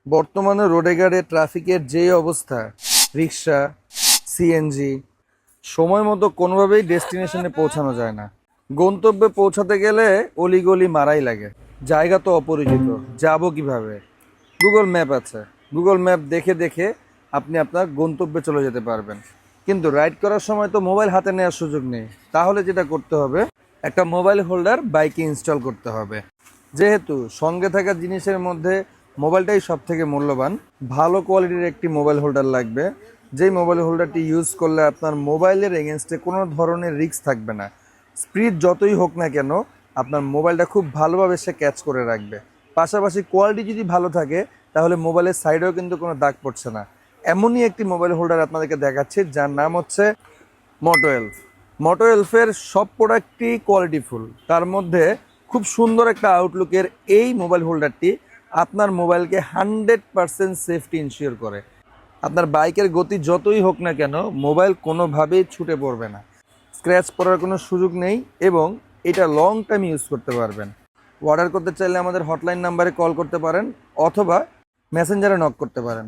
বর্তমানে রোডে ঘাটে ট্রাফিকের যে অবস্থা, রিক্সা, সিএনজি সময় মতো কোনোভাবেই ডেস্টিনেশনে পৌঁছানো যায় না। গন্তব্যে পৌঁছাতে গেলে অলিগলি মারাই লাগে। জায়গা তো অপরিচিত, যাব কিভাবে? গুগল ম্যাপ আছে, গুগল ম্যাপ দেখে দেখে আপনি আপনার গন্তব্যে চলে যেতে পারবেন। কিন্তু রাইড করার সময় তো মোবাইল হাতে নেওয়ার সুযোগ নেই। তাহলে যেটা করতে হবে, একটা মোবাইল হোল্ডার বাইকে ইনস্টল করতে হবে। যেহেতু সঙ্গে থাকা জিনিসের মধ্যে মোবাইলটাই সব থেকে মূল্যবান, ভালো কোয়ালিটির একটি মোবাইল হোল্ডার লাগবে। যেই মোবাইল হোল্ডারটি ইউজ করলে আপনার মোবাইলের এগেনস্টে কোনো ধরনের রিস্ক থাকবে না। স্পিড যতই হোক না কেন, আপনার মোবাইলটা খুব ভালোভাবে সে ক্যাচ করে রাখবে। পাশাপাশি কোয়ালিটি যদি ভালো থাকে, তাহলে মোবাইলের সাইডেও কিন্তু কোনো দাগ পড়ছে না। এমনই একটি মোবাইল হোল্ডার আপনাদেরকে দেখাচ্ছি, যার নাম হচ্ছে মোটো এলফ। মোটো এলফের সব প্রোডাক্টই কোয়ালিটিফুল। তার মধ্যে খুব সুন্দর একটা আউটলুকের এই মোবাইল হোল্ডারটি আপনার মোবাইলকে 100% সেফটি ইনশিওর করে। আপনার বাইকের গতি যতই হোক না কেন, মোবাইল কোনোভাবেই ছুটে পড়বে না, স্ক্র্যাচ পড়ার কোনো সুযোগ নেই এবং এটা লং টাইম ইউজ করতে পারবেন। অর্ডার করতে চাইলে আমাদের হটলাইন নাম্বারে কল করতে পারেন অথবা মেসেঞ্জারে নক করতে পারেন।